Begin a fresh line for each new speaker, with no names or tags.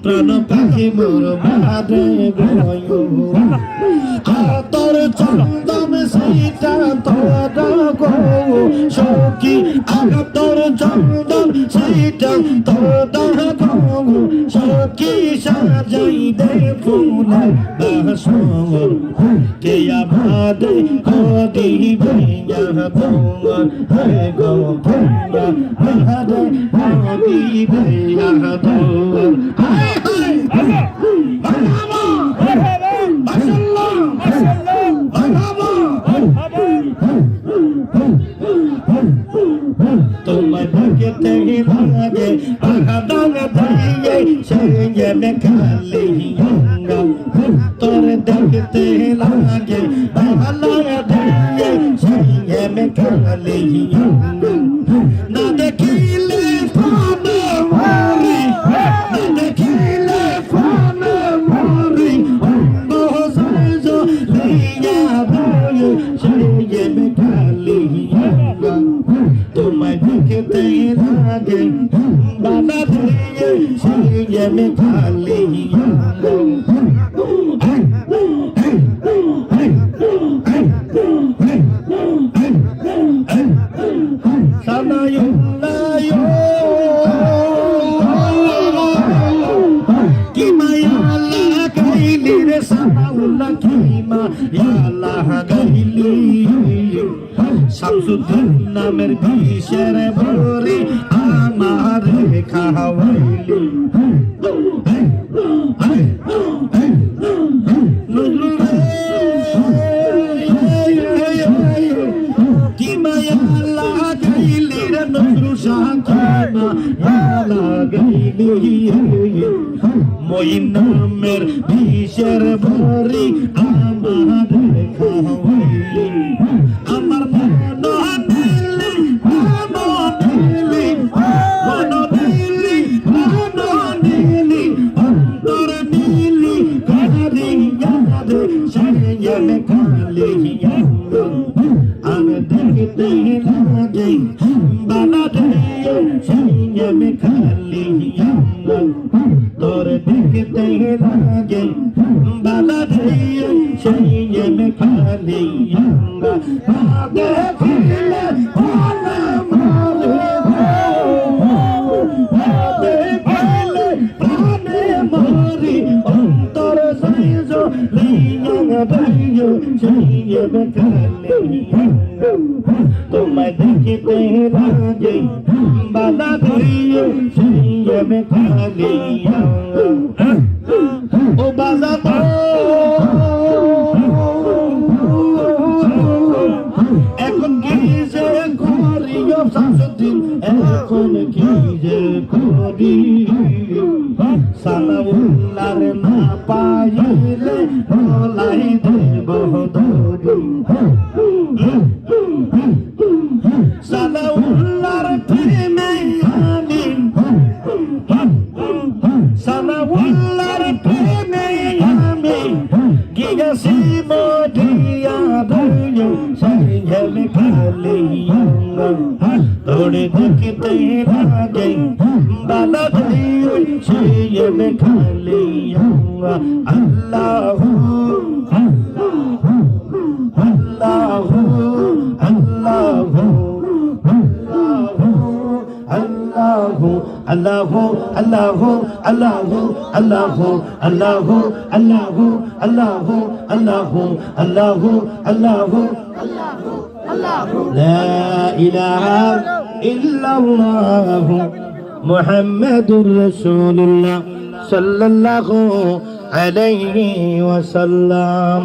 প্রাণ পাখি মোর মারে তোর চন্দন সেইটা তোর গো সখী তোর চন্দন সেইটা তোর গো সখী সাজাই দে ফুলের বাসর কে আমাদের দিবে তোমার হে গো আমাদের দিবে তোমার তোমার ভাগ্যতে লাগে আগাদান দিয়ে সে মে খালি তোর দেখতে লাগে ভালো দিয়ে সে মে খালি না দেখিলে ফান মরি না দেখিলে ফান মরি বসে লিয়া ভাই সে মে খালি তোমায় দেখতে লাগে বাবা দিয়ে সে মে খালি শামসুদ্দিন নামের বিষের ভরি আমার খাওয়াইলি কি মায়া লাগাইলি রে নজরু শাহ লাগাইলি মঈন নামের বিষের ভরি আমার খাওয়াইলি আমার আমি দেখতে লাগে বাবা দিয়ে সে মে খালি তোর দেখতে লাগে বাবা দিয়ে সে মে খালি দেখিলে ভালো মারে দেখিলে প্রাণে মারি অন্তর সাইজ লিয়া ভাইও সে মে খালি তোমায় দেখতে লাগে বাবা দিয়ে সে মে খালি ও বাবা এখন কি যে করি শামসুদ্দিন এখন কি যে করি সালাউল্লার না পাইলে বলাই দেব ধরি সালাউল্লার প্রেমে আমি সালাউল্লার প্রেমে আমি গিয়েছি মদিয়া ধরে সে খালি তোরে দেখতে লাগে বালা ধরে সে খালি আল্লাহ আল্লাহ আল্লাহ আল্লাহু আল্লাহু আল্লাহু আল্লাহু আল্লাহু আল্লাহু আল্লাহু আল্লাহু আল্লাহু আল্লাহু আল্লাহু লা ইলাহা ইল্লাল্লাহু মুহাম্মাদুর রাসূলুল্লাহ সাল্লাল্লাহু আলাইহি ওয়াসাল্লাম।